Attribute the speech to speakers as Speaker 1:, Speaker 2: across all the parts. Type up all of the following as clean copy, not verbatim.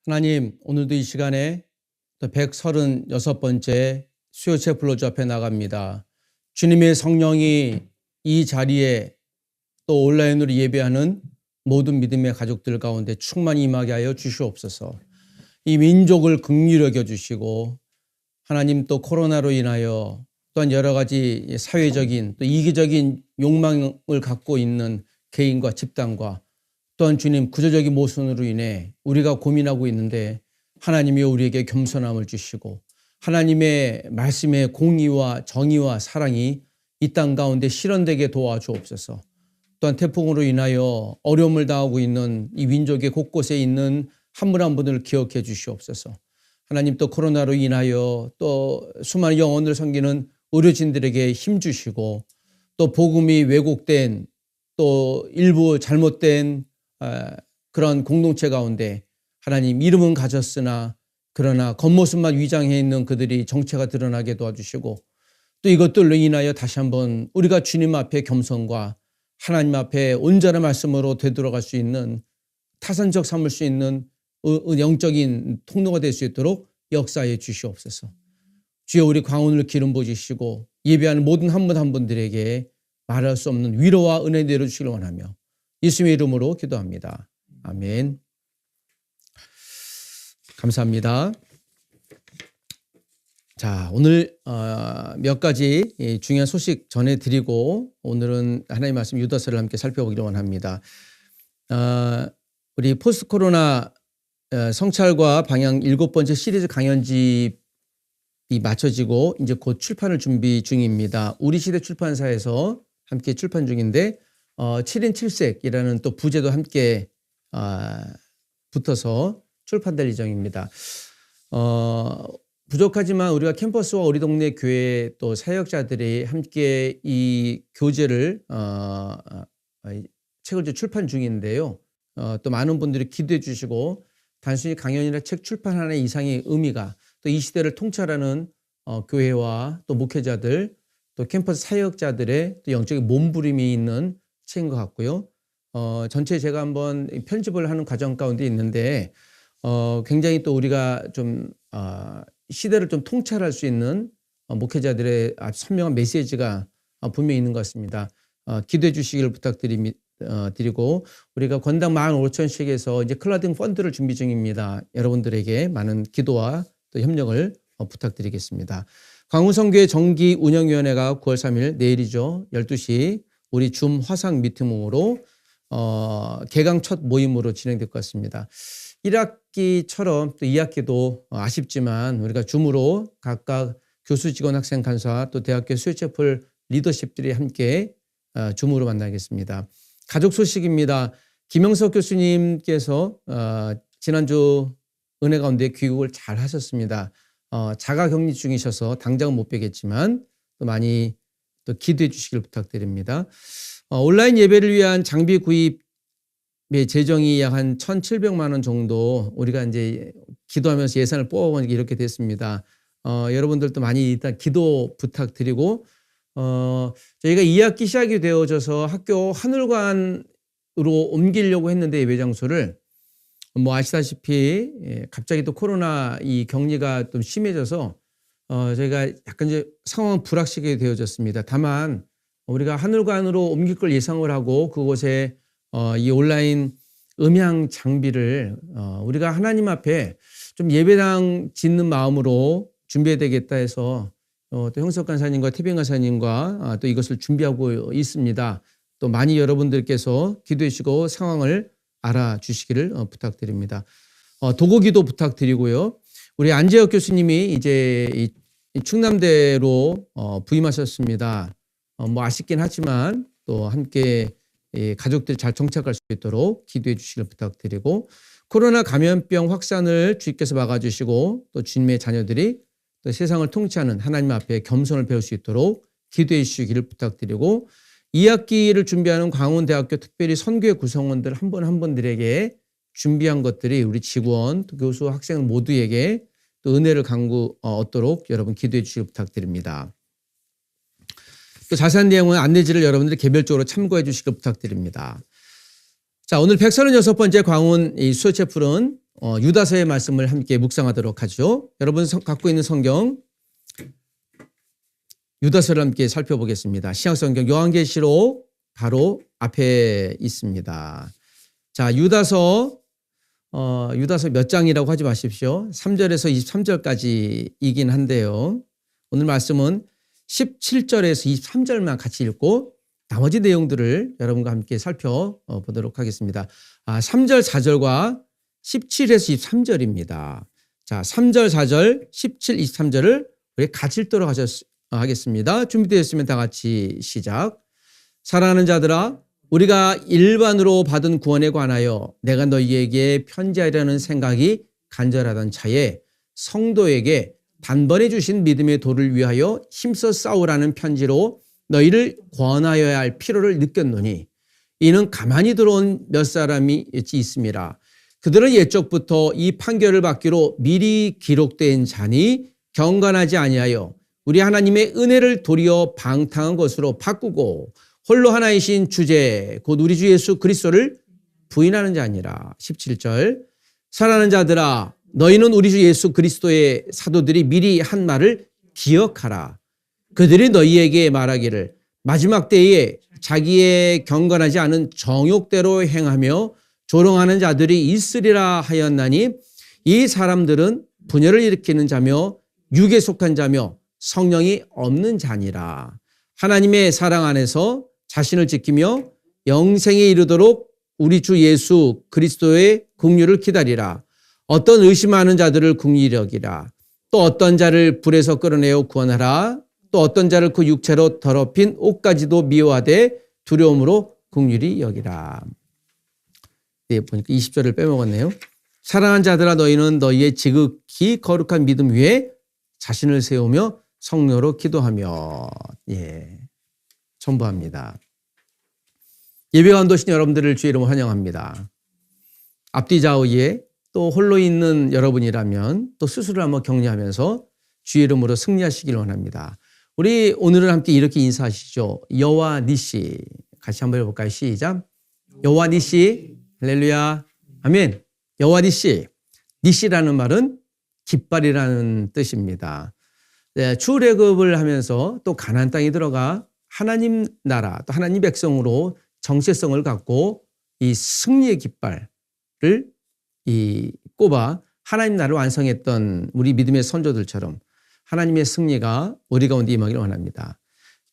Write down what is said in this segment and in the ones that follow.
Speaker 1: 하나님, 오늘도 이 시간에 또 136번째 수요체 플로주 앞에 나갑니다. 주님의 성령이 이 자리에 또 온라인으로 예배하는 모든 믿음의 가족들 가운데 충만히 임하게 하여 주시옵소서. 이 민족을 긍휼히 여겨주시고, 하나님 또 코로나로 인하여 또한 여러 가지 사회적인 또 이기적인 욕망을 갖고 있는 개인과 집단과 또한 주님 구조적인 모순으로 인해 우리가 고민하고 있는데, 하나님이 우리에게 겸손함을 주시고 하나님의 말씀의 공의와 정의와 사랑이 이 땅 가운데 실현되게 도와주옵소서. 또한 태풍으로 인하여 어려움을 당하고 있는 이 민족의 곳곳에 있는 한 분 한 분을 기억해 주시옵소서. 하나님, 또 코로나로 인하여 또 수많은 영혼을 섬기는 의료진들에게 힘 주시고, 또 복음이 왜곡된 또 일부 잘못된 그런 공동체 가운데 하나님, 이름은 가졌으나 그러나 겉모습만 위장해 있는 그들이 정체가 드러나게 도와주시고, 또 이것들로 인하여 다시 한번 우리가 주님 앞에 겸손과 하나님 앞에 온전한 말씀으로 되돌아갈 수 있는, 타산적 삼을 수 있는 영적인 통로가 될 수 있도록 역사해 주시옵소서. 주여, 우리 광운을 기름 부으시고 예배하는 모든 한 분 한 분들에게 말할 수 없는 위로와 은혜 내려주시길 원하며 예수님의 이름으로 기도합니다. 아멘. 감사합니다. 자, 오늘 몇 가지 중요한 소식 전해드리고 오늘은 하나님의 말씀 유다서를 함께 살펴보기를 원합니다. 우리 포스트 코로나 성찰과 방향 7번째 시리즈 강연집이 마쳐지고 이제 곧 출판을 준비 중입니다. 우리 시대 출판사에서 함께 출판 중인데 7인 7색이라는 또 부제도 함께 붙어서 출판될 예정입니다. 부족하지만 우리가 캠퍼스와 우리 동네 교회 또 사역자들이 함께 이 교재를 책을 출판 중인데요. 또 많은 분들이 기도해 주시고, 단순히 강연이나 책 출판 하나 이상의 의미가 또 이 시대를 통찰하는 교회와 또 목회자들 또 캠퍼스 사역자들의 또 영적인 몸부림이 있는 책인 것 같고요. 전체 제가 한번 편집을 하는 과정 가운데 있는데 굉장히 또 우리가 좀 시대를 좀 통찰할 수 있는 목회자들의 아주 선명한 메시지가 분명히 있는 것 같습니다. 기도해 주시길 부탁드리고, 우리가 권당 15,000씩에서 이제 클라우딩 펀드를 준비 중입니다. 여러분들에게 많은 기도와 또 협력을 부탁드리겠습니다. 광운선교회 정기 운영위원회가 9월 3일 내일이죠. 12시 우리 줌 화상 미팅으로 개강 첫 모임으로 진행될 것 같습니다. 1학기처럼 또 2학기도 아쉽지만 우리가 줌으로 각각 교수, 직원, 학생, 간사 또 대학교 수요체플 리더십들이 함께 줌으로 만나겠습니다. 가족 소식입니다. 김영석 교수님께서 지난주 은혜 가운데 귀국을 잘 하셨습니다. 자가 격리 중이셔서 당장은 못 뵈겠지만 또 많이 또 기도해 주시길 부탁드립니다. 온라인 예배를 위한 장비 구입의 재정이 약 한 1,700만 원 정도 우리가 이제 기도하면서 예산을 뽑아보니까 이렇게 됐습니다. 여러분들도 많이 일단 기도 부탁드리고, 저희가 2학기 시작이 되어져서 학교 하늘관으로 옮기려고 했는데 예배 장소를 뭐 아시다시피 갑자기 또 코로나 이 격리가 좀 심해져서 저희가 약간 이제 상황은 불확실하게 되어졌습니다. 다만 우리가 하늘관으로 옮길 걸 예상을 하고 그곳에 이 온라인 음향 장비를 우리가 하나님 앞에 좀 예배당 짓는 마음으로 준비해야 되겠다 해서 또 형석 간사님과 태빈 간사님과 또 이것을 준비하고 있습니다. 또 많이 여러분들께서 기도해 주시고 상황을 알아주시기를 부탁드립니다. 도고기도 부탁드리고요. 우리 안재혁 교수님이 이제 이 충남대로 부임하셨습니다. 뭐 아쉽긴 하지만 또 함께 가족들 잘 정착할 수 있도록 기도해 주시길 부탁드리고, 코로나 감염병 확산을 주님께서 막아주시고 또 주님의 자녀들이 또 세상을 통치하는 하나님 앞에 겸손을 배울 수 있도록 기도해 주시기를 부탁드리고, 2학기를 준비하는 광운대학교 특별히 선교회 구성원들 한 분 한 분들에게 준비한 것들이 우리 직원, 또 교수, 학생 모두에게 또 은혜를 얻도록 여러분 기도해 주시길 부탁드립니다. 또 자세한 내용은 안내지를 여러분들이 개별적으로 참고해 주시길 부탁드립니다. 자, 오늘 136번째 광운 이 수요체풀은 유다서의 말씀을 함께 묵상하도록 하죠. 여러분 갖고 있는 성경 유다서를 함께 살펴보겠습니다. 신약성경 요한계시록 바로 앞에 있습니다. 자, 유다서 몇 장이라고 하지 마십시오. 3절에서 23절까지이긴 한데요. 오늘 말씀은 17절에서 23절만 같이 읽고 나머지 내용들을 여러분과 함께 살펴보도록 하겠습니다. 3절, 4절과 17에서 23절입니다. 자, 3절, 4절, 17, 23절을 우리 같이 읽도록 하겠습니다. 준비되었으면 다 같이 시작. 사랑하는 자들아, 우리가 일반으로 받은 구원에 관하여 내가 너희에게 편지하려는 생각이 간절하던 차에 성도에게 단번에 주신 믿음의 도를 위하여 힘써 싸우라는 편지로 너희를 권하여야 할 필요를 느꼈노니 이는 가만히 들어온 몇 사람이 있음이라. 그들은 옛적부터 이 판결을 받기로 미리 기록된 자니 경건하지 아니하여 우리 하나님의 은혜를 도리어 방탕한 것으로 바꾸고 홀로 하나이신 주제 곧 우리 주 예수 그리스도를 부인하는 자니라. 17절 사랑하는 자들아, 너희는 우리 주 예수 그리스도의 사도들이 미리 한 말을 기억하라. 그들이 너희에게 말하기를 마지막 때에 자기의 경건하지 않은 정욕대로 행하며 조롱하는 자들이 있으리라 하였나니 이 사람들은 분열을 일으키는 자며 육에 속한 자며 성령이 없는 자니라. 하나님의 사랑 안에서 자신을 지키며 영생에 이르도록 우리 주 예수 그리스도의 긍휼을 기다리라. 어떤 의심하는 자들을 긍휼히 여기라. 또 어떤 자를 불에서 끌어내어 구원하라. 또 어떤 자를 그 육체로 더럽힌 옷까지도 미워하되 두려움으로 긍휼히 여기라. 네, 보니까 20절을 빼먹었네요. 사랑하는 자들아, 너희는 너희의 지극히 거룩한 믿음 위에 자신을 세우며 성령으로 기도하며 전부합니다. 예배관 도신 여러분들을 주의 이름으로 환영합니다. 앞뒤 좌우에 또 홀로 있는 여러분이라면 또 스스로 한번 격려하면서 주의 이름으로 승리하시길 원합니다. 우리 오늘은 함께 이렇게 인사하시죠. 여호와 니시. 같이 한번 해볼까요? 시작. 여호와 니시. 할렐루야. 아멘. 여호와 니시. 니시라는 말은 깃발이라는 뜻입니다. 네, 출애굽을 하면서 또 가나안 땅에 들어가 하나님 나라 또 하나님 백성으로 정체성을 갖고 이 승리의 깃발을 꼽아 하나님 나라를 완성했던 우리 믿음의 선조들처럼 하나님의 승리가 우리 가운데 임하기를 원합니다.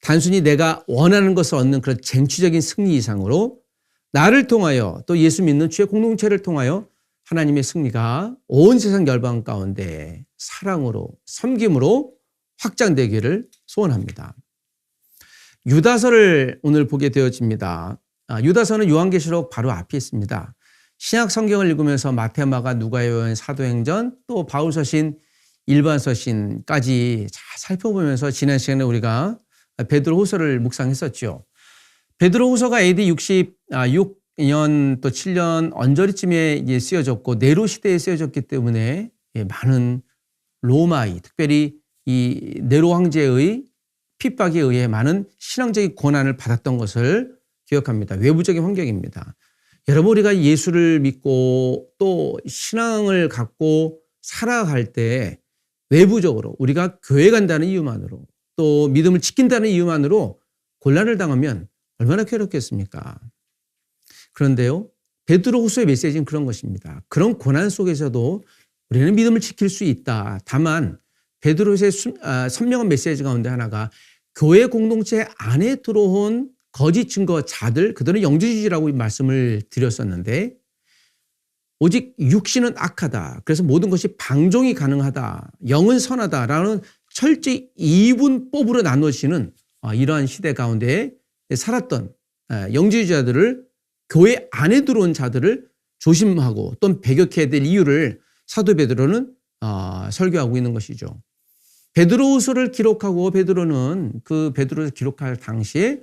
Speaker 1: 단순히 내가 원하는 것을 얻는 그런 쟁취적인 승리 이상으로 나를 통하여 또 예수 믿는 주의 공동체를 통하여 하나님의 승리가 온 세상 열방 가운데 사랑으로 섬김으로 확장되기를 소원합니다. 유다서를 오늘 보게 되어집니다. 유다서는 요한계시록 바로 앞에 있습니다. 신약 성경을 읽으면서 마태, 마가, 누가, 요한, 사도행전 또 바울서신, 일반서신까지 잘 살펴보면서 지난 시간에 우리가 베드로후서를 묵상했었죠. 베드로후서가 AD 66년 또 7년 언저리쯤에 쓰여졌고 네로 시대에 쓰여졌기 때문에 많은 로마의 특별히 이 네로 황제의 핍박에 의해 많은 신앙적인 고난을 받았던 것을 기억합니다. 외부적인 환경입니다. 여러분, 우리가 예수를 믿고 또 신앙을 갖고 살아갈 때 외부적으로 우리가 교회 간다는 이유만으로 또 믿음을 지킨다는 이유만으로 곤란을 당하면 얼마나 괴롭겠습니까? 그런데요, 베드로후서의 메시지는 그런 것입니다. 그런 고난 속에서도 우리는 믿음을 지킬 수 있다. 다만 베드로후서의 선명한 메시지 가운데 하나가 교회 공동체 안에 들어온 거짓 증거자들, 그들은 영주주의라고 말씀을 드렸었는데 오직 육신은 악하다. 그래서 모든 것이 방종이 가능하다. 영은 선하다라는 철저히 이분법으로 나누어지는 이러한 시대 가운데 살았던 영주주의자들을 교회 안에 들어온 자들을 조심하고 또는 배격해야 될 이유를 사도 베드로는 설교하고 있는 것이죠. 베드로후서를 기록하고 베드로는 그 베드로를 기록할 당시에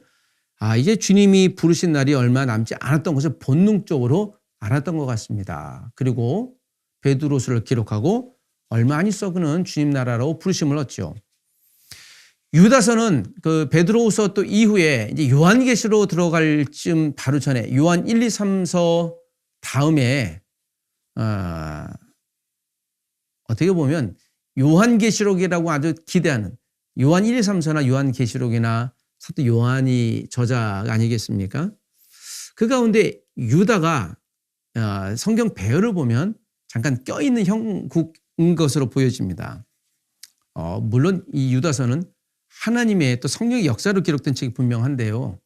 Speaker 1: 이제 주님이 부르신 날이 얼마 남지 않았던 것을 본능적으로 알았던 것 같습니다. 그리고 베드로후서를 기록하고 얼마 안 있어 그는 주님 나라로 부르심을 얻죠. 유다서는 그 베드로후서 또 이후에 이제 요한계시로 들어갈 쯤 바로 전에 요한 1, 2, 3서 다음에 어떻게 보면 요한계시록이라고 아주 기대하는 요한 1, 2, 3서나 요한계시록이나 사도 요한이 저자가 아니겠습니까? 그 가운데 유다가 성경 배열을 보면 잠깐 껴있는 형국인 것으로 보여집니다. 물론 이 유다서는 하나님의 또 성령의 역사로 기록된 책이 분명한데요.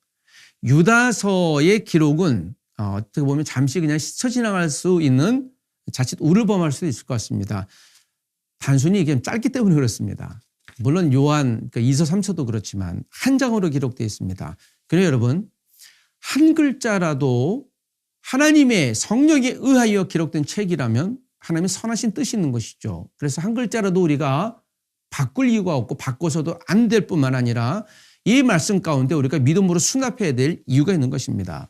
Speaker 1: 유다서의 기록은 어떻게 보면 잠시 그냥 스쳐 지나갈 수 있는 자칫 우를 범할 수도 있을 것 같습니다. 단순히 이게 짧기 때문에 그렇습니다. 물론 요한 2서 3서도 그렇지만 한 장으로 기록되어 있습니다. 그래요 여러분, 한 글자라도 하나님의 성령에 의하여 기록된 책이라면 하나님의 선하신 뜻이 있는 것이죠. 그래서 한 글자라도 우리가 바꿀 이유가 없고 바꿔서도 안 될 뿐만 아니라 이 말씀 가운데 우리가 믿음으로 수납해야 될 이유가 있는 것입니다.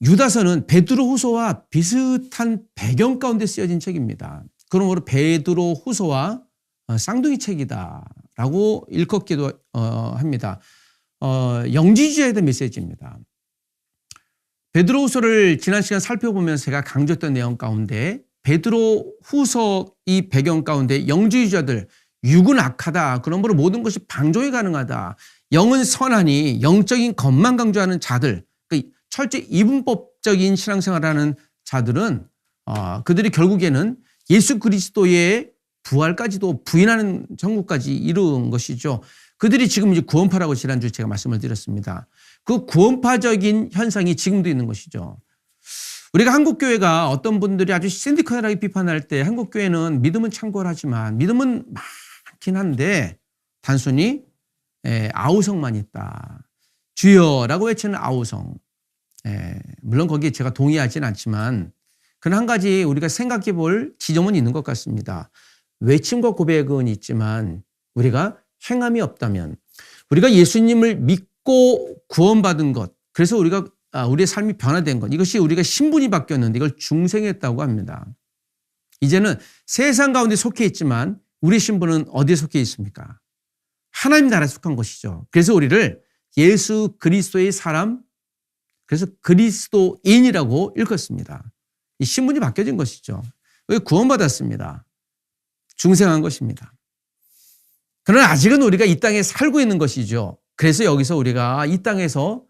Speaker 1: 유다서는 베드로후서와 비슷한 배경 가운데 쓰여진 책입니다. 그러므로 베드로후서와 쌍둥이 책이다라고 일컫기도 합니다. 영지주의에 대한 메시지입니다. 베드로후서를 지난 시간 살펴보면서 제가 강조했던 내용 가운데 베드로후서 이 배경 가운데 영지주의자들, 육은 악하다, 그러므로 모든 것이 방종이 가능하다, 영은 선하니 영적인 것만 강조하는 자들, 철저히 이분법적인 신앙생활하는 자들은 그들이 결국에는 예수 그리스도의 부활까지도 부인하는 정국까지 이룬 것이죠. 그들이 지금 이제 구원파라고 지난주에 제가 말씀을 드렸습니다. 그 구원파적인 현상이 지금도 있는 것이죠. 우리가 한국교회가 어떤 분들이 아주 신디컬하게 비판할 때 한국교회는 믿음은 창궐하지만 믿음은 많긴 한데 단순히 아우성만 있다. 주여라고 외치는 아우성. 물론 거기에 제가 동의하지는 않지만 그런 한 가지 우리가 생각해 볼 지점은 있는 것 같습니다. 외침과 고백은 있지만 우리가 행함이 없다면 우리가 예수님을 믿고 구원받은 것, 그래서 우리의 삶이 변화된 것, 이것이 우리가 신분이 바뀌었는데 이걸 중생했다고 합니다. 이제는 세상 가운데 속해 있지만 우리 신분은 어디에 속해 있습니까? 하나님 나라에 속한 것이죠. 그래서 우리를 예수 그리스도의 사람, 그래서 그리스도인이라고 일컫습니다. 이 신분이 바뀌어진 것이죠. 구원받았습니다. 중생한 것입니다. 그러나 아직은 우리가 이 땅에 살고 있는 것이죠. 그래서 여기서 우리가 이 땅에서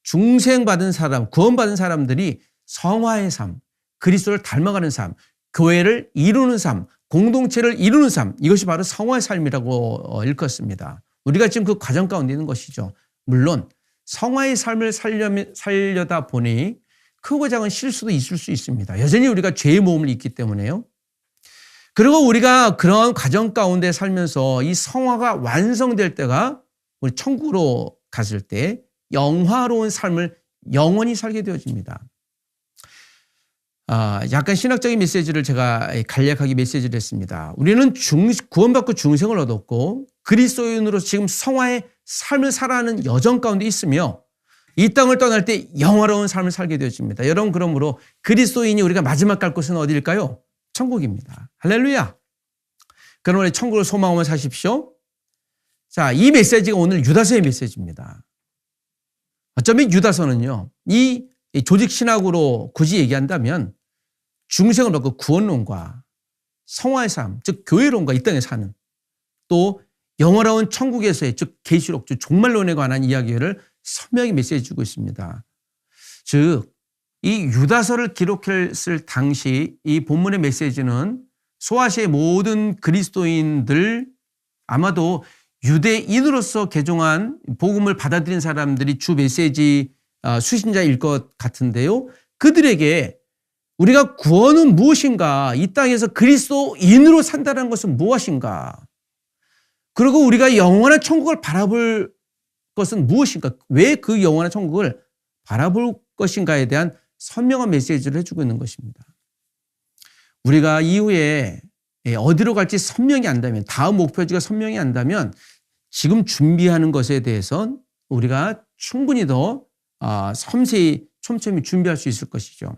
Speaker 1: 중생받은 사람, 구원받은 사람들이 성화의 삶, 그리스도를 닮아가는 삶, 교회를 이루는 삶, 공동체를 이루는 삶, 이것이 바로 성화의 삶이라고 일컫습니다. 우리가 지금 그 과정 가운데 있는 것이죠. 물론 성화의 삶을 살려다 보니 크고 작은 실수도 있을 수 있습니다. 여전히 우리가 죄의 모험을 잊기 때문에요. 그리고 우리가 그런 과정 가운데 살면서 이 성화가 완성될 때가 우리 천국으로 갔을 때 영화로운 삶을 영원히 살게 되어집니다. 약간 신학적인 메시지를 제가 간략하게 메시지를 했습니다. 우리는 구원받고 중생을 얻었고 그리스도인으로 지금 성화의 삶을 살아가는 여정 가운데 있으며 이 땅을 떠날 때 영화로운 삶을 살게 되어집니다. 여러분, 그러므로 그리스도인이 우리가 마지막 갈 곳은 어디일까요? 천국입니다. 할렐루야. 그러므로 천국을 소망하며 사십시오. 자, 이 메시지가 오늘 유다서의 메시지입니다. 어쩌면 유다서는요, 이 조직 신학으로 굳이 얘기한다면 중생을 받고 구원론과 성화의 삶, 즉 교회론과 이 땅에 사는, 또 영원로운 천국에서의 즉 계시록, 즉 종말론에 관한 이야기를 선명히 메시지 주고 있습니다. 즉 이 유다서를 기록했을 당시 이 본문의 메시지는 소아시아의 모든 그리스도인들, 아마도 유대인으로서 개종한 복음을 받아들인 사람들이 주 메시지 수신자일 것 같은데요. 그들에게 우리가 구원은 무엇인가, 이 땅에서 그리스도인으로 산다는 것은 무엇인가, 그리고 우리가 영원한 천국을 바라볼 것은 무엇인가, 왜 그 영원한 천국을 바라볼 것인가에 대한 선명한 메시지를 해주고 있는 것입니다. 우리가 이후에 어디로 갈지 선명히 안다면, 다음 목표지가 선명히 안다면 지금 준비하는 것에 대해서는 우리가 충분히 더 섬세히 촘촘히 준비할 수 있을 것이죠.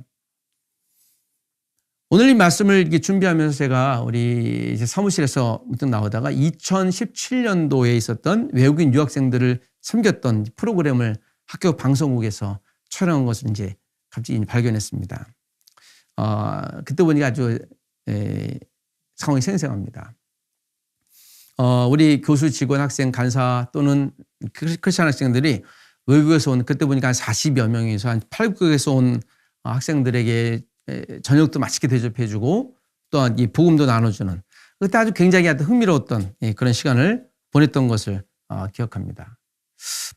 Speaker 1: 오늘 이 말씀을 이렇게 준비하면서 제가 우리 이제 사무실에서 문득 나오다가 2017년도에 있었던 외국인 유학생들을 섬겼던 프로그램을 학교 방송국에서 촬영한 것을 이제 갑자기 발견했습니다. 그때 보니까 아주 상황이 생생합니다. 우리 교수, 직원, 학생, 간사 또는 크리스찬 학생들이 외국에서 온, 그때 보니까 한 40여 명에서 한 8, 9국에서 온 학생들에게 저녁도 맛있게 대접해주고 또한 이 복음도 나눠주는, 그때 아주 굉장히 흥미로웠던 그런 시간을 보냈던 것을 기억합니다.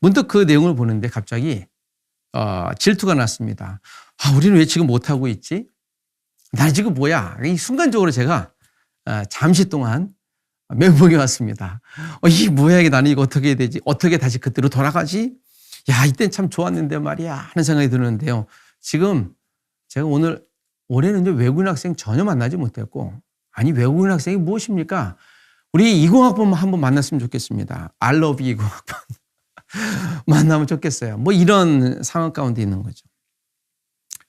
Speaker 1: 문득 그 내용을 보는데 갑자기 질투가 났습니다. 우리는 왜 지금 못하고 있지? 나 지금 뭐야? 순간적으로 제가 잠시 동안 멘붕이 왔습니다. 이게 뭐야? 나는 이거 어떻게 해야 되지? 어떻게 다시 그때로 돌아가지? 야, 이땐 참 좋았는데 말이야 하는 생각이 드는데요. 지금 제가 올해는 외국인 학생 전혀 만나지 못했고, 아니 외국인 학생이 무엇입니까? 우리 20학번 한번 만났으면 좋겠습니다. I love you 20학번 만나면 좋겠어요. 뭐 이런 상황 가운데 있는 거죠.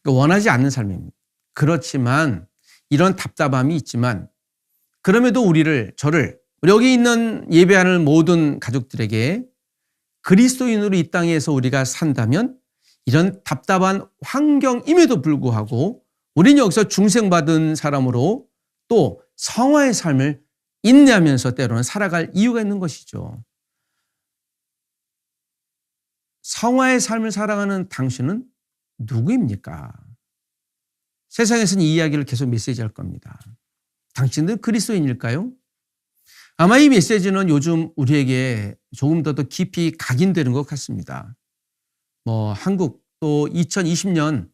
Speaker 1: 그러니까 원하지 않는 삶입니다. 그렇지만 이런 답답함이 있지만 그럼에도 저를 여기 있는 예배하는 모든 가족들에게 그리스도인으로 이 땅에서 우리가 산다면 이런 답답한 환경임에도 불구하고 우리는 여기서 중생받은 사람으로 또 성화의 삶을 인내하면서 때로는 살아갈 이유가 있는 것이죠. 성화의 삶을 살아가는 당신은 누구입니까? 세상에서는 이 이야기를 계속 메시지할 겁니다. 당신들 그리스도인일까요? 아마 이 메시지는 요즘 우리에게 조금 더 깊이 각인되는 것 같습니다. 한국 또 2020년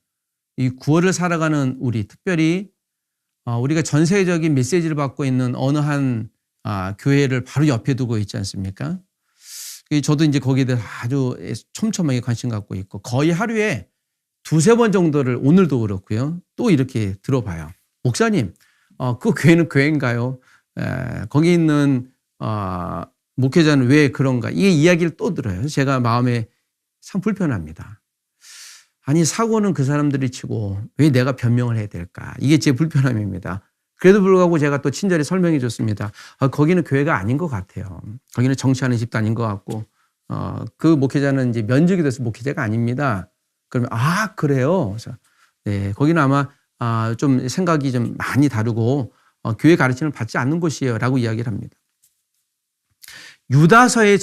Speaker 1: 이 9월을 살아가는 우리, 특별히 우리가 전 세계적인 메시지를 받고 있는 어느 한 교회를 바로 옆에 두고 있지 않습니까? 저도 이제 거기에 대해서 아주 촘촘하게 관심 갖고 있고 거의 하루에 2-3번 정도를, 오늘도 그렇고요, 또 이렇게 들어봐요. 목사님, 그 교회는 교회인가요? 거기 있는 목회자는 왜 그런가? 이 이야기를 또 들어요. 제가 마음에 참 불편합니다. 아니, 사고는 그 사람들이 치고 왜 내가 변명을 해야 될까? 이게 제 불편함입니다. 그래도 불구하고 제가 또 친절히 설명해 줬습니다. 거기는 교회가 아닌 것 같아요. 거기는 정치하는 집단인 것 같고, 그 목회자는 이제 면직이 돼서 목회자가 아닙니다. 그러면, 그래요? 그래서, 네, 거기는 아마, 좀 생각이 좀 많이 다르고, 교회 가르침을 받지 않는 곳이에요. 라고 이야기를 합니다. 유다서의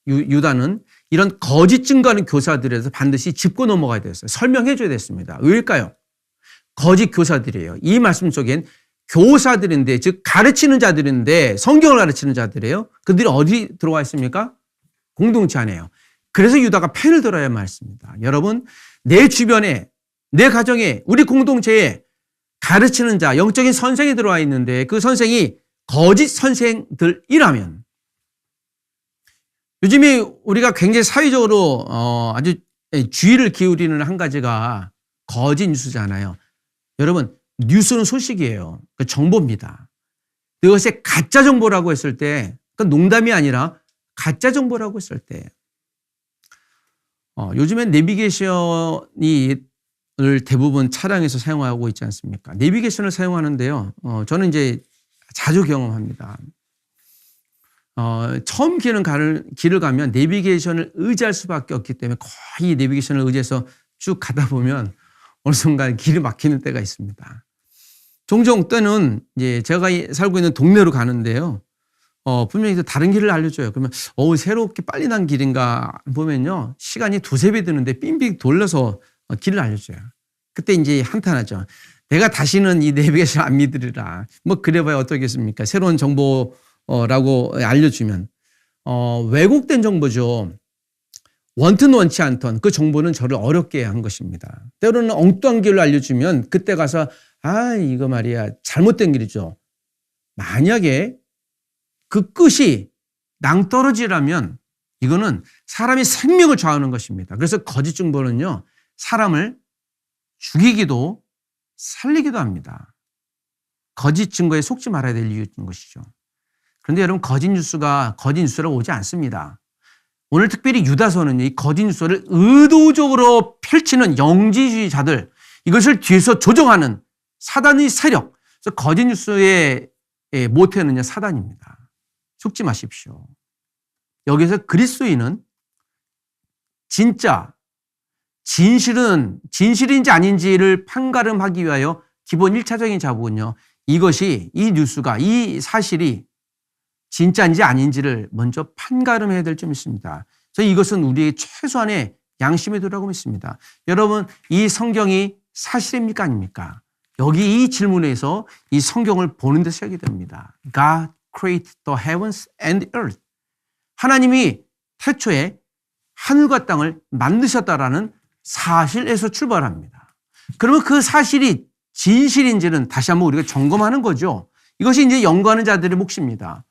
Speaker 1: 유다는 이런 거짓 증거하는 교사들에서 반드시 짚고 넘어가야 됐어요. 설명해 줘야 됐습니다. 왜일까요? 거짓 교사들이에요. 이 말씀 속엔 교사들인데, 즉 가르치는 자들인데, 성경을 가르치는 자들이에요. 그들이 어디 들어와 있습니까? 공동체 안에요. 그래서 유다가 펜을 들어야 말씀입니다. 여러분, 내 주변에, 내 가정에, 우리 공동체에 가르치는 자, 영적인 선생이 들어와 있는데 그 선생이 거짓 선생들이라면, 요즘에 우리가 굉장히 사회적으로 아주 주의를 기울이는 한 가지가 거짓 뉴스잖아요. 여러분, 뉴스는 소식이에요. 정보입니다. 이것이 가짜 정보라고 했을 때, 농담이 아니라 가짜 정보라고 했을 때, 요즘엔 내비게이션을 대부분 차량에서 사용하고 있지 않습니까? 내비게이션을 사용하는데요. 저는 이제 자주 경험합니다. 처음 길을 가면 내비게이션을 의지할 수밖에 없기 때문에 거의 내비게이션을 의지해서 쭉 가다 보면 어느 순간 길이 막히는 때가 있습니다. 종종 때는 이제 제가 살고 있는 동네로 가는데요. 분명히 다른 길을 알려줘요. 그러면 새롭게 빨리 난 길인가 보면요, 시간이 2-3배 드는데 삥삥 돌려서 길을 알려줘요. 그때 이제 한탄하죠. 내가 다시는 이 내비게이션 안 믿으리라. 그래봐야 어떻겠습니까? 새로운 정보라고 알려주면 왜곡된 정보죠. 원치 않던 그 정보는 저를 어렵게 한 것입니다. 때로는 엉뚱한 길로 알려주면 그때 가서 이거 말이야 잘못된 길이죠. 만약에 그 끝이 낭떠러지라면 이거는 사람의 생명을 좌우하는 것입니다. 그래서 거짓 정보는요, 사람을 죽이기도 살리기도 합니다. 거짓 증거에 속지 말아야 될 이유인 것이죠. 그런데 여러분, 거짓 뉴스라고 오지 않습니다. 오늘 특별히 유다서는 이 거짓 뉴스를 의도적으로 펼치는 영지주의자들, 이것을 뒤에서 조정하는 사단의 세력, 그래서 거짓 뉴스의 모태는요, 사단입니다. 속지 마십시오. 여기서 그리스도인은 진짜 진실인지 아닌지를 판가름하기 위하여 기본 1차적인 자부는요, 이것이, 이 뉴스가, 이 사실이 진짜인지 아닌지를 먼저 판가름해야 될 점이 있습니다. 그래서 이것은 우리의 최소한의 양심의 도라고 믿습니다. 여러분, 이 성경이 사실입니까? 아닙니까? 여기 이 질문에서 이 성경을 보는 데 시작이 됩니다. God created the heavens and earth. 하나님이 태초에 하늘과 땅을 만드셨다라는 사실에서 출발합니다. 그러면 그 사실이 진실인지는 다시 한번 우리가 점검하는 거죠. 이것이 이제 연구하는 자들의 몫입니다.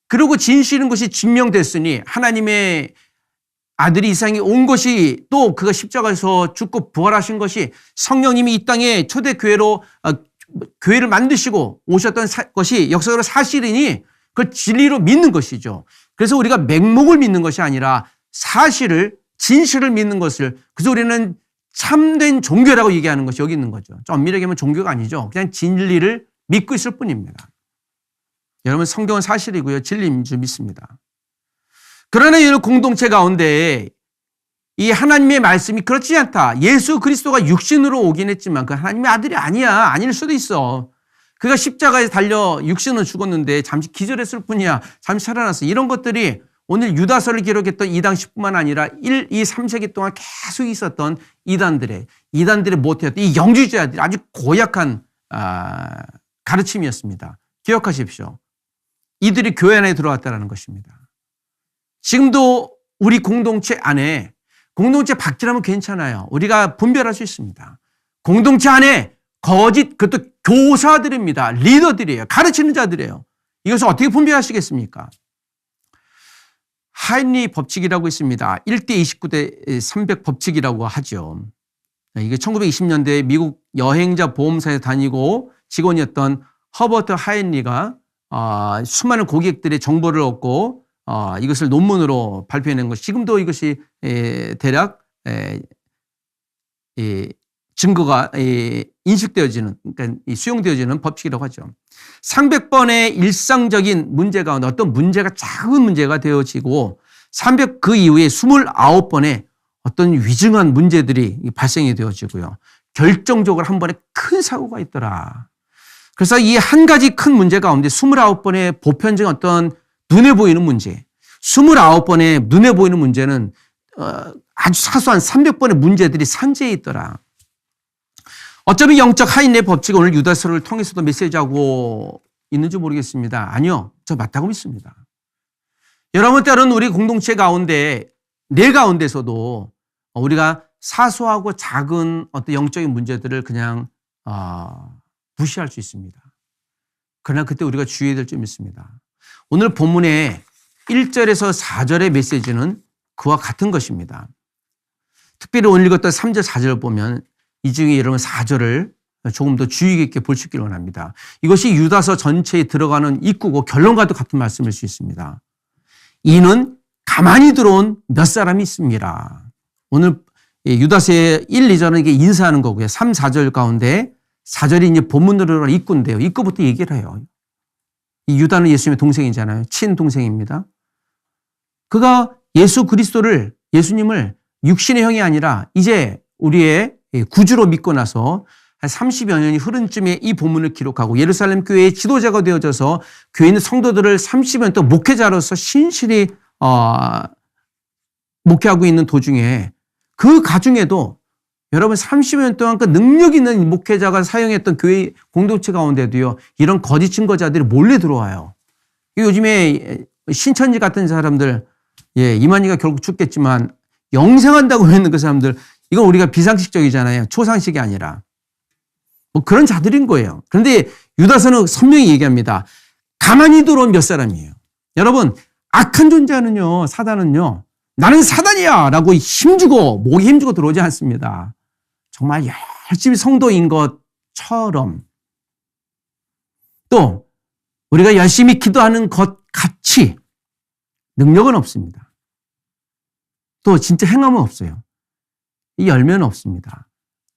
Speaker 1: 그리고 진실인 것이 증명됐으니 하나님의 아들이 이 세상에 온 것이, 또 그가 십자가에서 죽고 부활하신 것이, 성령님이 이 땅에 초대교회로 교회를 만드시고 오셨던 것이 역사적으로 사실이니 그걸 진리로 믿는 것이죠. 그래서 우리가 맹목을 믿는 것이 아니라 사실을, 진실을 믿는 것을, 그래서 우리는 참된 종교라고 얘기하는 것이 여기 있는 거죠. 좀 엄밀하게 하면 종교가 아니죠. 그냥 진리를 믿고 있을 뿐입니다. 여러분, 성경은 사실이고요. 진리인 줄 믿습니다. 그러나 이 공동체 가운데 이 하나님의 말씀이 그렇지 않다. 예수 그리스도가 육신으로 오긴 했지만 그 하나님의 아들이 아니야. 아닐 수도 있어. 그가 십자가에 달려 육신은 죽었는데 잠시 기절했을 뿐이야. 잠시 살아났어. 이런 것들이 오늘 유다서를 기록했던 이 당시뿐만 아니라 1, 2, 3세기 동안 계속 있었던 이단들의 모태였던 이 영주자들이 아주 고약한 가르침이었습니다. 기억하십시오. 이들이 교회 안에 들어왔다는 것입니다. 지금도 우리 공동체 안에, 공동체 밖이라면 괜찮아요. 우리가 분별할 수 있습니다. 공동체 안에 거짓, 그것도 교사들입니다. 리더들이에요. 가르치는 자들이에요. 이것을 어떻게 분별하시겠습니까? 하인리 법칙이라고 있습니다. 1대 29대 300 법칙이라고 하죠. 이게 1920년대 미국 여행자 보험사에 다니고 직원이었던 허버트 하인리가 수많은 고객들의 정보를 얻고 이것을 논문으로 발표해낸 것. 지금도 이것이 대략 증거가 인식되어지는, 그러니까 수용되어지는 법칙이라고 하죠. 300번의 일상적인 문제 가운데 어떤 문제가 작은 문제가 되어지고 그 이후에 29번의 어떤 위중한 문제들이 발생이 되어지고요. 결정적으로 한 번에 큰 사고가 있더라. 그래서 이 한 가지 큰 문제 가운데 29번의 보편적인 어떤 눈에 보이는 문제, 29번의 눈에 보이는 문제는 아주 사소한 300번의 문제들이 산재해 있더라. 어쩌면 영적 하인의 법칙을 오늘 유다서를 통해서도 메시지하고 있는지 모르겠습니다. 아니요. 저 맞다고 믿습니다. 여러분, 때로는 우리 공동체 가운데, 내 가운데서도 우리가 사소하고 작은 어떤 영적인 문제들을 그냥 무시할 수 있습니다. 그러나 그때 우리가 주의해야 될 점이 있습니다. 오늘 본문의 1절에서 4절의 메시지는 그와 같은 것입니다. 특별히 오늘 읽었던 3절, 4절을 보면 이 중에 여러분 4절을 조금 더 주의 깊게 볼 수 있기를 원합니다. 이것이 유다서 전체에 들어가는 입구고 결론과도 같은 말씀일 수 있습니다. 이는 가만히 들어온 몇 사람이 있습니다. 오늘 유다서의 1, 2절은 이게 인사하는 거고요. 3, 4절 가운데 4절이 이제 본문으로 들어가는 입구인데요. 입구부터 얘기를 해요. 이 유다는 예수님의 동생이잖아요. 친동생입니다. 그가 예수님을 육신의 형이 아니라 이제 우리의 구주로 믿고 나서 한 30여 년이 흐른 쯤에 이 본문을 기록하고 예루살렘 교회의 지도자가 되어져서 교회 있는 성도들을 30여 년 동안 목회자로서 신실히 목회하고 있는 도중에 그 가중에도 여러분 30여 년 동안 그 능력 있는 목회자가 사용했던 교회 공동체 가운데도요, 이런 거짓 증거자들이 몰래 들어와요. 요즘에 신천지 같은 사람들, 이만희가 결국 죽겠지만 영생한다고 했는 그 사람들, 이건 우리가 비상식적이잖아요. 초상식이 아니라. 뭐 그런 자들인 거예요. 그런데 유다서는 선명히 얘기합니다. 가만히 들어온 몇 사람이에요. 여러분, 악한 존재는요, 사단은요, 나는 사단이야! 라고 목에 힘주고 들어오지 않습니다. 정말 열심히 성도인 것처럼 또 우리가 열심히 기도하는 것 같이 능력은 없습니다. 또 진짜 행함은 없어요. 이 열매는 없습니다.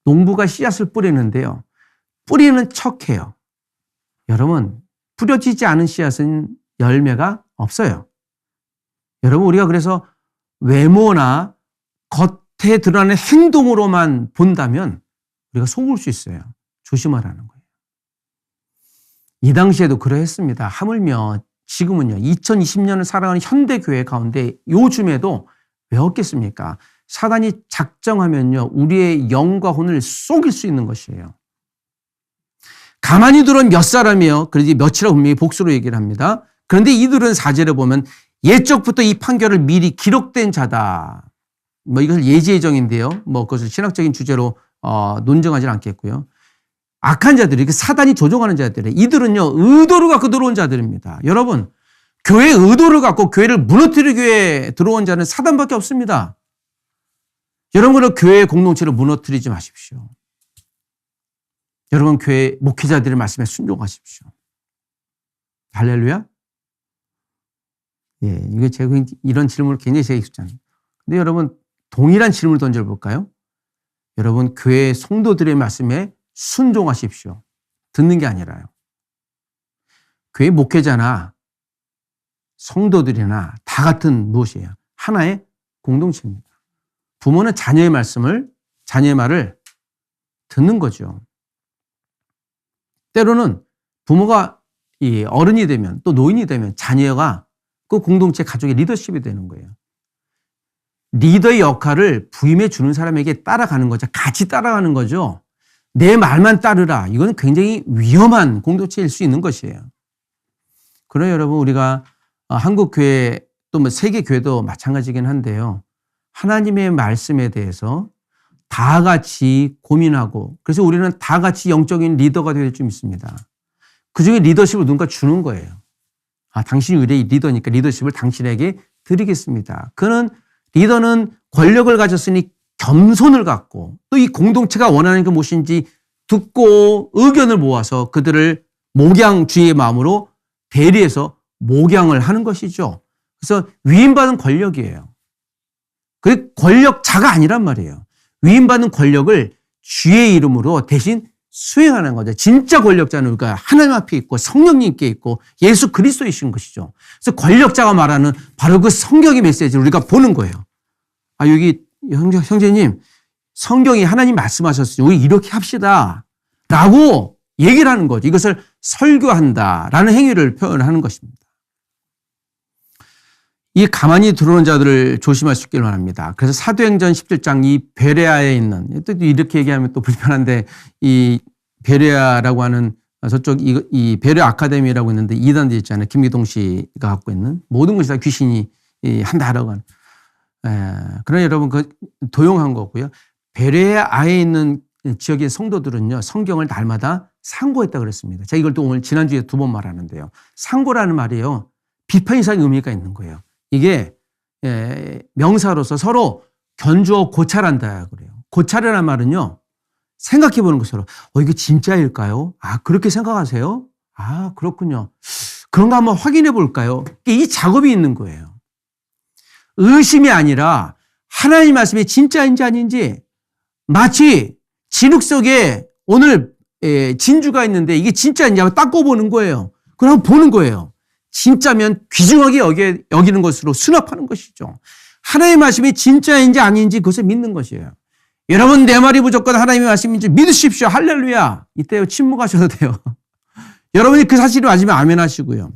Speaker 1: 농부가 씨앗을 뿌리는데요, 뿌리는 척해요. 여러분, 뿌려지지 않은 씨앗은 열매가 없어요. 여러분, 우리가 그래서 외모나 겉에 드러나는 행동으로만 본다면 우리가 속을 수 있어요. 조심하라는 거예요. 이 당시에도 그러했습니다. 하물며 지금은요, 2020년을 살아가는 현대교회 가운데 요즘에도 왜 없겠습니까? 사단이 작정하면요, 우리의 영과 혼을 속일 수 있는 것이에요. 가만히 들은 몇 사람이요. 그러지 몇이라고 분명히 복수로 얘기를 합니다. 그런데 이들은 4절에 보면 예적부터 이 판결을 미리 기록된 자다. 뭐 이것을 예지예정인데요. 뭐 그것을 신학적인 주제로 논증하지는 않겠고요. 악한 자들이, 그 사단이 조종하는 자들이, 이들은요, 의도를 갖고 들어온 자들입니다. 여러분, 교회의 의도를 갖고 교회를 무너뜨리기 위해 들어온 자는 사단밖에 없습니다. 여러분은 교회의 공동체를 무너뜨리지 마십시오. 여러분, 교회 목회자들의 말씀에 순종하십시오. 할렐루야? 예, 이게 제가 이런 질문을 굉장히 제가 익숙잖아요. 근데 여러분, 동일한 질문을 던져볼까요? 여러분, 교회 성도들의 말씀에 순종하십시오. 듣는 게 아니라요. 교회 목회자나 성도들이나 다 같은 무엇이에요? 하나의 공동체입니다. 부모는 자녀의 말을 듣는 거죠. 때로는 부모가 어른이 되면 또 노인이 되면 자녀가 그 공동체 가족의 리더십이 되는 거예요. 리더의 역할을 부임해 주는 사람에게 따라가는 거죠. 같이 따라가는 거죠. 내 말만 따르라. 이건 굉장히 위험한 공동체일 수 있는 것이에요. 그러나 여러분, 우리가 한국 교회 또 뭐 세계 교회도 마찬가지긴 한데요. 하나님의 말씀에 대해서 다 같이 고민하고, 그래서 우리는 다 같이 영적인 리더가 될 줄 믿습니다. 그중에 리더십을 누군가 주는 거예요. 당신이 우리의 리더니까 리더십을 당신에게 드리겠습니다. 리더는 권력을 가졌으니 겸손을 갖고 또 이 공동체가 원하는 게 무엇인지 듣고 의견을 모아서 그들을 목양주의의 마음으로 대리해서 목양을 하는 것이죠. 그래서 위임받은 권력이에요. 그 권력자가 아니란 말이에요. 위임받은 권력을 주의 이름으로 대신 수행하는 거죠. 진짜 권력자는 우리가 하나님 앞에 있고 성령님께 있고 예수 그리스도이신 것이죠. 그래서 권력자가 말하는 바로 그 성경의 메시지를 우리가 보는 거예요. 여기 형제님, 성경이 하나님 말씀하셨으니 우리 이렇게 합시다 라고 얘기를 하는 거죠. 이것을 설교한다라는 행위를 표현하는 것입니다. 이 가만히 들어오는 자들을 조심하시길 바랍니다. 그래서 사도행전 17장 이 베레아에 있는, 또 이렇게 얘기하면 또 불편한데, 이 베레아라고 하는 저쪽 이 베레아 아카데미라고 있는데 이단도 있잖아요. 김기동 씨가 갖고 있는 모든 것이 다 귀신이 한다라고 하는. 그러나 여러분, 그 도용한 거고요. 베레아에 있는 지역의 성도들은요, 성경을 날마다 상고했다 그랬습니다. 제가 이걸 또 오늘 지난주에 2번 말하는데요. 상고라는 말이에요. 비판 이상의 의미가 있는 거예요. 이게 명사로서 서로 견주어 고찰한다 그래요. 고찰이라는 말은요, 생각해 보는 것으로 이게 진짜일까요? 그렇게 생각하세요? 그렇군요. 그런가 한번 확인해 볼까요? 이 작업이 있는 거예요. 의심이 아니라 하나님 말씀이 진짜인지 아닌지, 마치 진흙 속에 오늘 진주가 있는데 이게 진짜인지 한번 닦아보는 거예요. 그럼 보는 거예요. 진짜면 귀중하게 여기는 것으로 수납하는 것이죠. 하나님의 말씀이 진짜인지 아닌지 그것을 믿는 것이에요. 여러분, 내 말이 무조건 하나님의 말씀인지 믿으십시오. 할렐루야. 이때 침묵하셔도 돼요. 여러분이 그 사실을 맞으면 아멘 하시고요.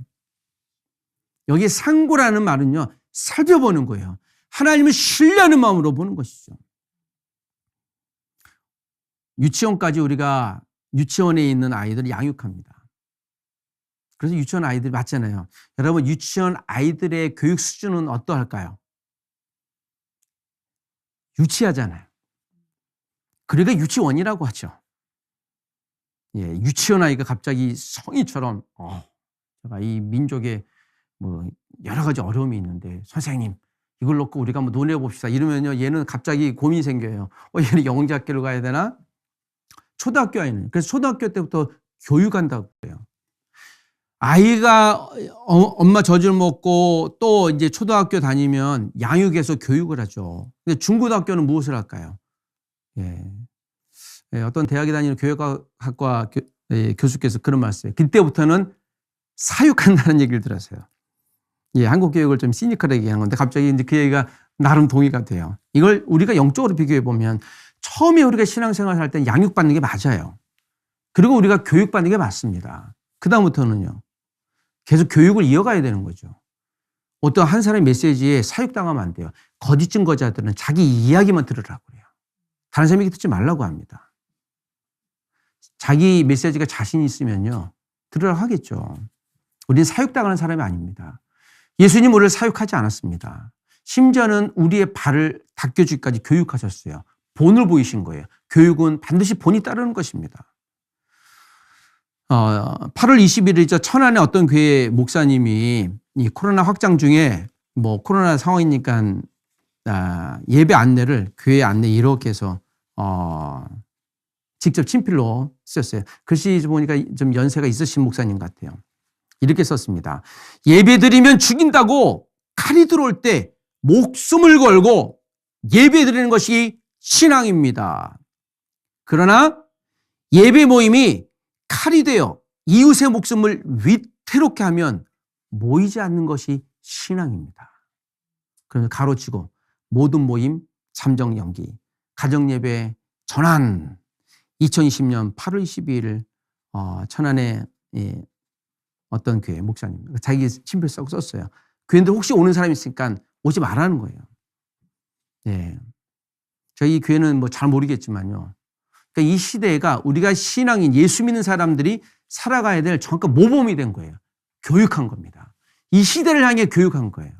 Speaker 1: 여기 상고라는 말은요, 살펴보는 거예요. 하나님을 신뢰하는 마음으로 보는 것이죠. 유치원까지 우리가 유치원에 있는 아이들을 양육합니다. 그래서 유치원 아이들이 맞잖아요. 여러분, 유치원 아이들의 교육 수준은 어떠할까요? 유치하잖아요. 그러니까 유치원이라고 하죠. 유치원 아이가 갑자기 성인처럼 제가 이 민족에 뭐 여러 가지 어려움이 있는데 선생님 이걸 놓고 우리가 한번 논해 봅시다. 이러면요, 얘는 갑자기 고민이 생겨요. 얘는 영재학교를 가야 되나? 초등학교 아이는. 그래서 초등학교 때부터 교육한다고 해요. 아이가 엄마 젖을 먹고 또 이제 초등학교 다니면 양육해서 교육을 하죠. 근데 중고등학교는 무엇을 할까요? 어떤 대학에 다니는 교육학과 교수께서 그런 말씀을, 그때부터는 사육한다는 얘기를 들었어요. 한국 교육을 좀 시니컬하게 얘기한 건데 갑자기 이제 그 얘기가 나름 동의가 돼요. 이걸 우리가 영적으로 비교해 보면 처음에 우리가 신앙생활 할 때 양육받는 게 맞아요. 그리고 우리가 교육받는 게 맞습니다. 그다음부터는요. 계속 교육을 이어가야 되는 거죠. 어떤 한 사람의 메시지에 사육당하면 안 돼요. 거짓 증거자들은 자기 이야기만 들으라고 그래요. 다른 사람에게 듣지 말라고 합니다. 자기 메시지가 자신이 있으면요. 들으라고 하겠죠. 우리는 사육당하는 사람이 아닙니다. 예수님 우리를 사육하지 않았습니다. 심지어는 우리의 발을 닦여주기까지 교육하셨어요. 본을 보이신 거예요. 교육은 반드시 본이 따르는 것입니다. 8월 21일이죠. 천안의 어떤 교회 목사님이 이 코로나 확장 중에 뭐 코로나 상황이니까 예배 안내를 교회 안내 이렇게 해서 직접 친필로 쓰셨어요. 글씨 보니까 좀 연세가 있으신 목사님 같아요. 이렇게 썼습니다. 예배 드리면 죽인다고 칼이 들어올 때 목숨을 걸고 예배 드리는 것이 신앙입니다. 그러나 예배 모임이 칼이 되어 이웃의 목숨을 위태롭게 하면 모이지 않는 것이 신앙입니다. 그러면 가로치고 모든 모임 잠정 연기, 가정예배 전환. 2020년 8월 22일 천안의 어떤 교회 목사님 자기 친필 쓰고 썼어요. 교회인데 혹시 오는 사람이 있으니까 오지 말라는 거예요. 네. 저희 교회는 뭐 잘 모르겠지만요. 그러니까 이 시대가 우리가 신앙인 예수 믿는 사람들이 살아가야 될 정확한 모범이 된 거예요. 교육한 겁니다. 이 시대를 향해 교육한 거예요.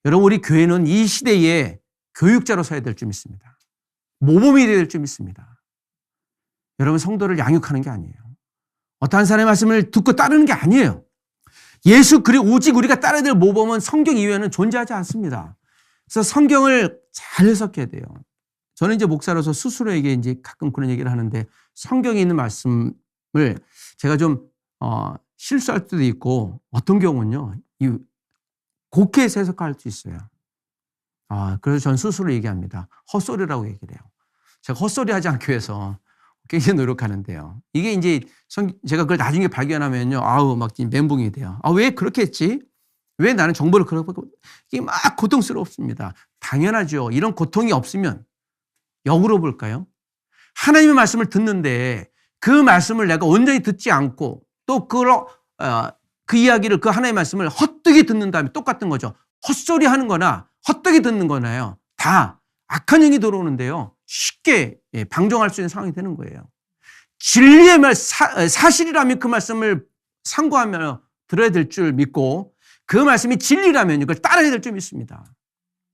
Speaker 1: 여러분 우리 교회는 이 시대에 교육자로 서야 될 줄 믿습니다. 모범이 될 줄 믿습니다. 여러분 성도를 양육하는 게 아니에요. 어떠한 사람의 말씀을 듣고 따르는 게 아니에요. 예수 그리고 오직 우리가 따라야 될 모범은 성경 이외에는 존재하지 않습니다. 그래서 성경을 잘 해석해야 돼요. 저는 이제 목사로서 스스로에게 이제 가끔 그런 얘기를 하는데 성경에 있는 말씀을 제가 좀 실수할 수도 있고 어떤 경우는요 곡해서 해석할 수 있어요. 그래서 전 스스로 얘기합니다. 헛소리라고 얘기를 해요. 제가 헛소리 하지 않기 위해서 굉장히 노력하는데요. 이게 이제 제가 그걸 나중에 발견하면요. 막 멘붕이 돼요. 왜 그렇게 했지? 왜 나는 정보를 그렇게 받고 이게 막 고통스럽습니다. 당연하죠. 이런 고통이 없으면 역으로 볼까요? 하나님의 말씀을 듣는데 그 말씀을 내가 온전히 듣지 않고 또 그 이야기를 그 하나님의 말씀을 헛되게 듣는다면 똑같은 거죠. 헛소리 하는 거나 헛되게 듣는 거나요. 다 악한 영이 들어오는데요. 쉽게 방종할 수 있는 상황이 되는 거예요. 진리의 말, 사실이라면 그 말씀을 상고하며 들어야 될 줄 믿고 그 말씀이 진리라면 이걸 따라야 될 줄 믿습니다.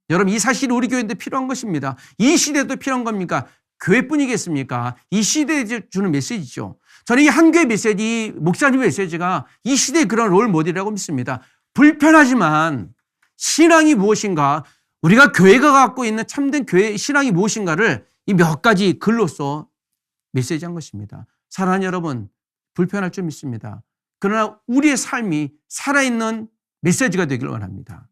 Speaker 1: 여러분 이 사실이 우리 교회인데 필요한 것입니다. 이 시대도 필요한 겁니까? 교회뿐이겠습니까? 이 시대에 주는 메시지죠. 저는 이 한교회 메시지, 목사님의 메시지가 이 시대의 그런 롤 모델이라고 믿습니다. 불편하지만 신앙이 무엇인가, 우리가 교회가 갖고 있는 참된 교회 신앙이 무엇인가를 이 몇 가지 글로써 메시지한 것입니다. 사랑하는 여러분, 불편할 줄 믿습니다. 그러나 우리의 삶이 살아있는 메시지가 되기를 원합니다.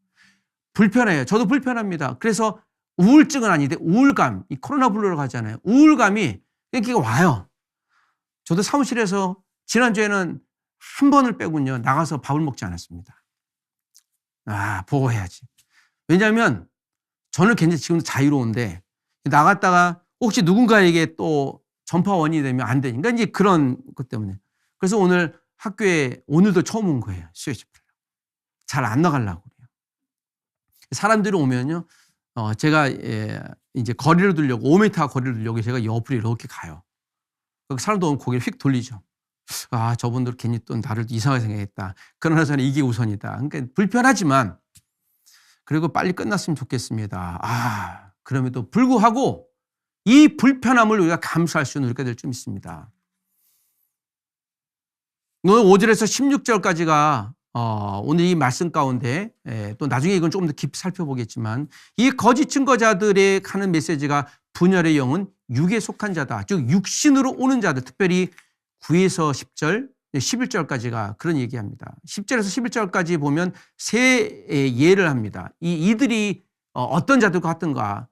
Speaker 1: 불편해요. 저도 불편합니다. 그래서 우울증은 아닌데 우울감, 이 코로나 블루라고 하잖아요. 우울감이 이렇게 와요. 저도 사무실에서 지난주에는 한 번을 빼고는요 나가서 밥을 먹지 않았습니다. 보고해야지. 왜냐하면 저는 굉장히 지금도 자유로운데 나갔다가 혹시 누군가에게 또 전파원이 되면 안 되니까 이제 그런 것 때문에. 그래서 오늘 학교에 오늘도 처음 온 거예요. 수요일 잘 안 나가려고 그래요. 사람들이 오면요, 제가 이제 거리를 두려고 5m 거리를 두려고 제가 옆으로 이렇게 가요. 사람도 오면 고개를 휙 돌리죠. 저분들 괜히 또 나를 이상하게 생각했다. 그러나 저는 이게 우선이다. 그러니까 불편하지만 그리고 빨리 끝났으면 좋겠습니다. 그럼에도 불구하고 이 불편함을 우리가 감수할 수 있는 우리가 될 줄 믿습니다. 오늘 5절에서 16절까지가 오늘 이 말씀 가운데 또 나중에 이건 조금 더 깊이 살펴보겠지만 이 거짓 증거자들의 하는 메시지가 분열의 영은 육에 속한 자다. 즉 육신으로 오는 자들, 특별히 9에서 10절, 11절까지가 그런 얘기합니다. 10절에서 11절까지 보면 세 예를 합니다. 이들이 어떤 자들과 같은가?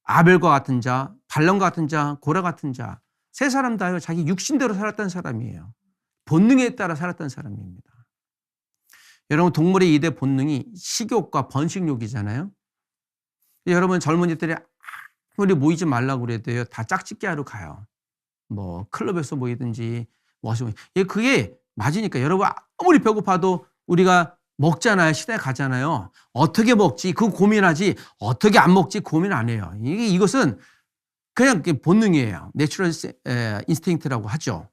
Speaker 1: 아벨과 같은 자, 발람과 같은 자, 고라 같은 자. 세 사람 다요 자기 육신대로 살았던 사람이에요. 본능에 따라 살았던 사람입니다. 여러분 동물의 2대 본능이 식욕과 번식욕이잖아요. 여러분 젊은이들이 아무리 모이지 말라고 그래도요 다 짝짓기 하러 가요. 뭐 클럽에서 모이든지 그게 맞으니까. 여러분 아무리 배고파도 우리가 먹잖아요. 시대에 가잖아요. 어떻게 먹지? 그거 고민하지. 어떻게 안 먹지? 고민 안 해요. 이것은 그냥 본능이에요. 내추럴 인스팅트라고 하죠.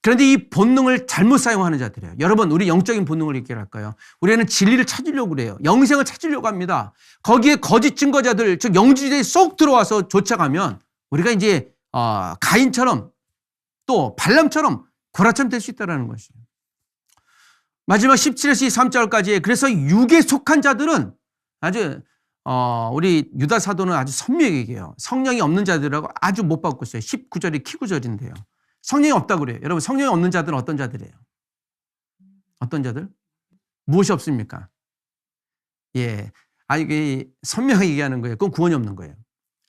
Speaker 1: 그런데 이 본능을 잘못 사용하는 자들이에요. 여러분, 우리 영적인 본능을 얘기할까요? 우리는 진리를 찾으려고 그래요. 영생을 찾으려고 합니다. 거기에 거짓 증거자들, 즉 영주들이 쏙 들어와서 쫓아가면 우리가 이제 가인처럼 또 발람처럼 고라처럼 될 수 있다는 것이에요. 마지막 17에서 3절까지 그래서 육에 속한 자들은 아주 우리 유다 사도는 아주 선명하게 얘기해요. 성령이 없는 자들이라고 아주 못 받고 있어요. 19절이 키구절인데요. 성령이 없다고 그래요. 여러분, 성령이 없는 자들은 어떤 자들이에요? 어떤 자들? 무엇이 없습니까? 예. 이게 선명하게 얘기하는 거예요. 그건 구원이 없는 거예요.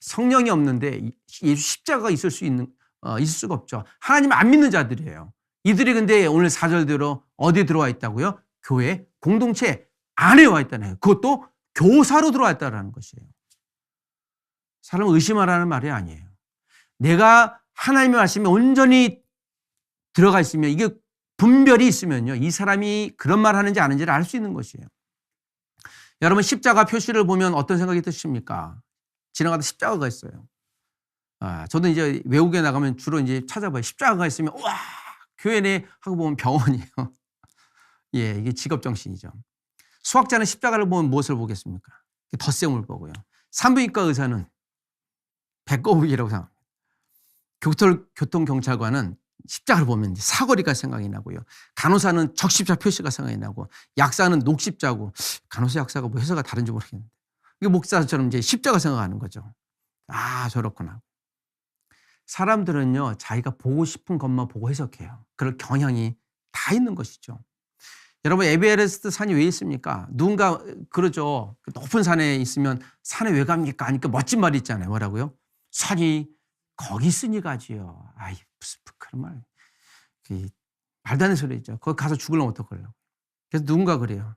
Speaker 1: 성령이 없는데 예수 십자가가 있을 수가 없죠. 하나님 안 믿는 자들이에요. 이들이 근데 오늘 4절대로 어디에 들어와 있다고요? 교회 공동체 안에 와 있다는 거예요. 그것도 교사로 들어와 있다는 것이에요. 사람을 의심하라는 말이 아니에요. 내가 하나님의 말씀에 온전히 들어가 있으면 이게 분별이 있으면요. 이 사람이 그런 말 하는지 아닌지를 알 수 있는 것이에요. 여러분 십자가 표시를 보면 어떤 생각이 드십니까? 지나가다 십자가가 있어요. 저도 이제 외국에 나가면 주로 이제 찾아봐요. 십자가가 있으면 와 교회 내 하고 보면 병원이에요. 예, 이게 직업 정신이죠. 수학자는 십자가를 보면 무엇을 보겠습니까? 덧셈을 보고요. 산부인과 의사는 배꼽이라고 생각합니다. 교통경찰관은 십자가를 보면 사거리가 생각이 나고요. 간호사는 적십자 표시가 생각이 나고, 약사는 녹십자고, 간호사 약사가 뭐 회사가 다른지 모르겠는데, 이게 목사처럼 이제 십자가 생각하는 거죠. 저렇구나. 사람들은요, 자기가 보고 싶은 것만 보고 해석해요. 그럴 경향이 다 있는 것이죠. 여러분, 에베레스트 산이 왜 있습니까? 누군가 그러죠. 높은 산에 있으면 산에 왜 갑니까? 하니까 멋진 말이 있잖아요. 뭐라고요? 산이 거기 있으니 가지요. 무슨 그런 말. 말도 안 되는 소리죠. 거기 가서 죽으려면 어떡하려고. 그래서 누군가 그래요.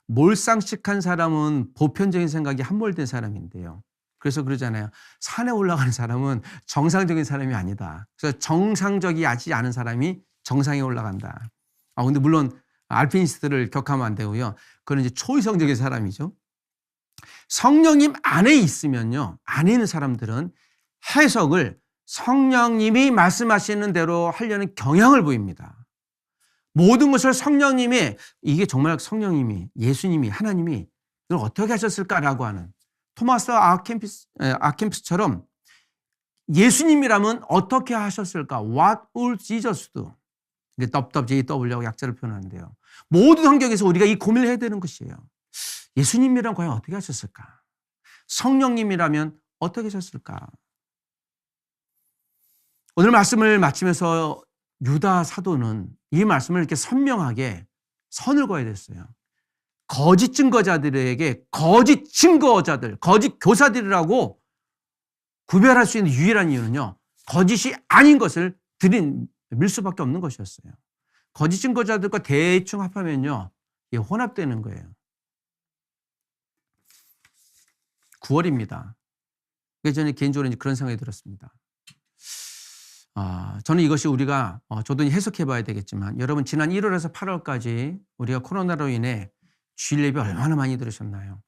Speaker 1: 몰상식한 사람은 보편적인 생각이 함몰된 사람인데요. 그래서 그러잖아요. 산에 올라가는 사람은 정상적인 사람이 아니다. 그래서 정상적이지 않은 사람이 정상에 올라간다. 근데 물론 알피니스트를 격하면 안 되고요. 그건 이제 초이성적인 사람이죠. 성령님 안에 있으면요. 안에 있는 사람들은 해석을 성령님이 말씀하시는 대로 하려는 경향을 보입니다. 모든 것을 성령님이, 이게 정말 성령님이, 예수님이, 하나님이 이걸 어떻게 하셨을까라고 하는 토마스 아켄피스처럼 예수님이라면 어떻게 하셨을까? What would Jesus do? WWJW라고 약자를 표현하는데요. 모든 환경에서 우리가 이 고민을 해야 되는 것이에요. 예수님이란 과연 어떻게 하셨을까? 성령님이라면 어떻게 하셨을까? 오늘 말씀을 마치면서 유다 사도는 이 말씀을 이렇게 선명하게 선을 그어야 됐어요. 거짓 증거자들에게 거짓 증거자들, 거짓 교사들이라고 구별할 수 있는 유일한 이유는요. 거짓이 아닌 것을 밀 수밖에 없는 것이었어요. 거짓 증거자들과 대충 합하면요. 혼합되는 거예요. 9월입니다. 그래서 저는 개인적으로 그런 생각이 들었습니다. 저는 이것이 우리가 저도 해석해 봐야 되겠지만 여러분 지난 1월에서 8월까지 우리가 코로나로 인해 주일 예배 얼마나 많이 들으셨나요?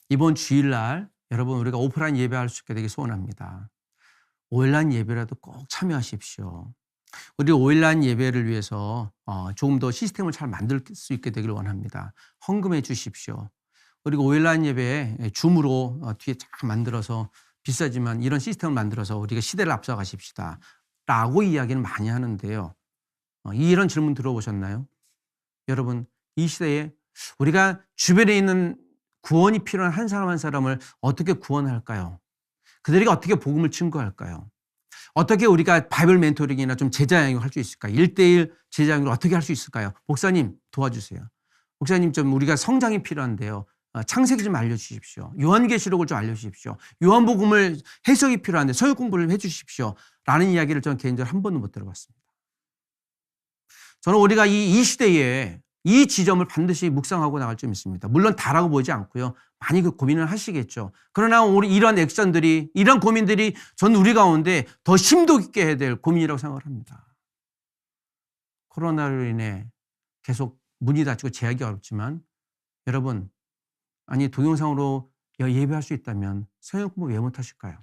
Speaker 1: 이번 주일날 여러분 우리가 오프라인 예배할 수 있게 되길 소원합니다. 온라인 예배라도 꼭 참여하십시오. 우리 온라인 예배를 위해서 조금 더 시스템을 잘 만들 수 있게 되길 원합니다. 헌금해 주십시오. 그리고 온라인 예배 줌으로 뒤에 쫙 만들어서 비싸지만 이런 시스템을 만들어서 우리가 시대를 앞서가십시다. 라고 이야기는 많이 하는데요. 이런 질문 들어보셨나요? 여러분, 이 시대에 우리가 주변에 있는 구원이 필요한 한 사람 한 사람을 어떻게 구원할까요? 그들에게 어떻게 복음을 증거할까요? 어떻게 우리가 바이블 멘토링이나 좀 제자양육을 할 수 있을까요? 1:1 제자양육을 어떻게 할 수 있을까요? 목사님 도와주세요. 목사님 좀 우리가 성장이 필요한데요. 창세기 좀 알려주십시오. 요한계시록을 좀 알려주십시오. 요한복음을 해석이 필요한데 서역 공부를 해주십시오. 라는 이야기를 저는 개인적으로 한 번도 못 들어봤습니다. 저는 우리가 이 시대에 이 지점을 반드시 묵상하고 나갈 점 있습니다. 물론 다라고 보지 않고요. 많이 그 고민을 하시겠죠. 그러나 우리 이러한 액션들이, 이런 고민들이 전 우리 가운데 더 심도 깊게 해야 될 고민이라고 생각을 합니다. 코로나로 인해 계속 문이 닫히고 재하기 어렵지만 여러분, 아니 동영상으로 예배할 수 있다면 성경 공부 왜 못하실까요?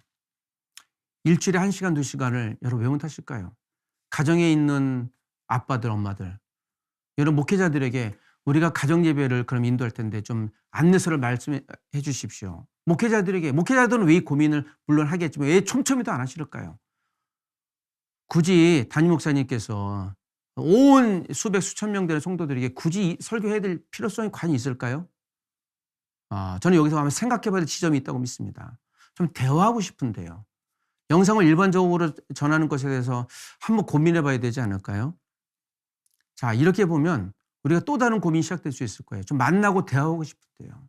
Speaker 1: 일주일에 1시간, 2시간을 여러분 왜 못하실까요? 가정에 있는 아빠들, 엄마들, 여러분 목회자들에게 우리가 가정 예배를 그럼 인도할 텐데 좀 안내서를 말씀해 주십시오. 목회자들은 왜 이 고민을 물론 하겠지만 왜 촘촘히도 안 하실까요? 굳이 담임 목사님께서 온 수백 수천 명 되는 성도들에게 굳이 설교해야 될 필요성이 과연 있을까요? 저는 여기서 한번 생각해 봐야 될 지점이 있다고 믿습니다. 좀 대화하고 싶은데요. 영상을 일반적으로 전하는 것에 대해서 한번 고민해 봐야 되지 않을까요? 자, 이렇게 보면 우리가 또 다른 고민이 시작될 수 있을 거예요. 좀 만나고 대화하고 싶은데요.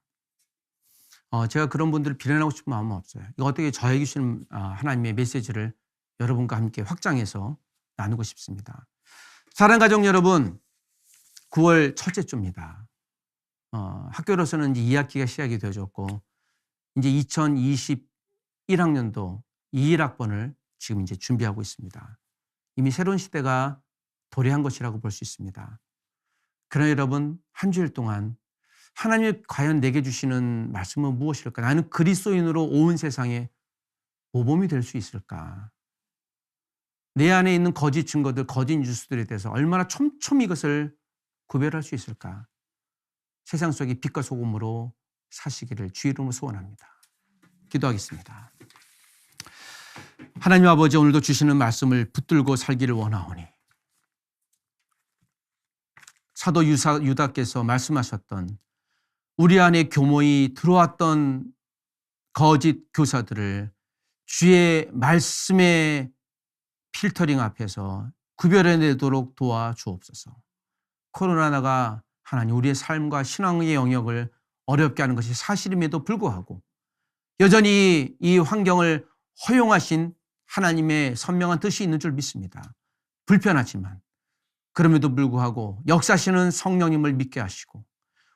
Speaker 1: 제가 그런 분들을 비난하고 싶은 마음은 없어요. 이거 어떻게 저에게 주시는 하나님의 메시지를 여러분과 함께 확장해서 나누고 싶습니다. 사랑하는 가족 여러분, 9월 첫째 주입니다. 학교로서는 이제 2학기가 시작이 되어졌고 이제 2021학년도 21학번을 지금 이제 준비하고 있습니다. 이미 새로운 시대가 도래한 것이라고 볼 수 있습니다. 그러나 여러분, 한 주일 동안 하나님이 과연 내게 주시는 말씀은 무엇일까? 나는 그리스도인으로 온 세상에 모범이 될 수 있을까? 내 안에 있는 거짓 증거들, 거짓 뉴스들에 대해서 얼마나 촘촘히 이것을 구별할 수 있을까? 세상 속의 빛과 소금으로 사시기를 주의 이름으로 소원합니다. 기도하겠습니다. 하나님 아버지, 오늘도 주시는 말씀을 붙들고 살기를 원하오니 사도 유다께서 말씀하셨던 우리 안에 교모히 들어왔던 거짓 교사들을 주의 말씀의 필터링 앞에서 구별해내도록 도와주옵소서. 코로나가 하나님 우리의 삶과 신앙의 영역을 어렵게 하는 것이 사실임에도 불구하고 여전히 이 환경을 허용하신 하나님의 선명한 뜻이 있는 줄 믿습니다. 불편하지만 그럼에도 불구하고 역사하시는 성령님을 믿게 하시고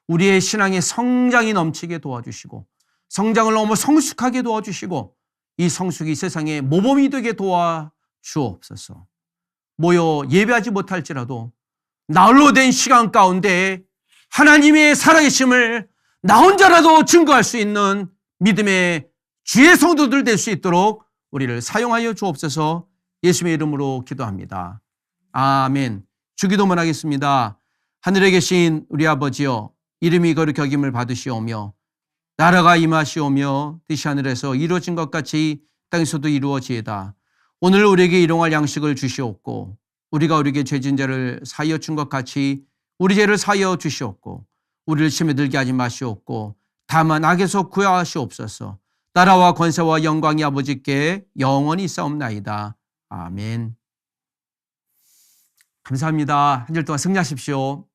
Speaker 1: 우리의 신앙의 성장이 넘치게 도와주시고 성장을 너무 성숙하게 도와주시고 이 성숙이 세상에 모범이 되게 도와주옵소서. 모여 예배하지 못할지라도 나홀로 된 시간 가운데 하나님의 살아계심을 나 혼자라도 증거할 수 있는 믿음의 주의 성도들 될 수 있도록 우리를 사용하여 주옵소서. 예수님의 이름으로 기도합니다. 아멘. 주기도문 하겠습니다. 하늘에 계신 우리 아버지여, 이름이 거룩히 여김을 받으시오며 나라가 임하시오며 뜻이 하늘에서 이루어진 것 같이 땅에서도 이루어지이다. 오늘 우리에게 일용할 양식을 주시옵고 우리가 우리에게 죄진 자를 사하여 준 것 같이 우리 죄를 사하여 주시옵고 우리를 시험에 들게 하지 마시옵고 다만 악에서 구하시옵소서. 나라와 권세와 영광이 아버지께 영원히 있사옵나이다. 아멘. 감사합니다. 한 주일 동안 승리하십시오.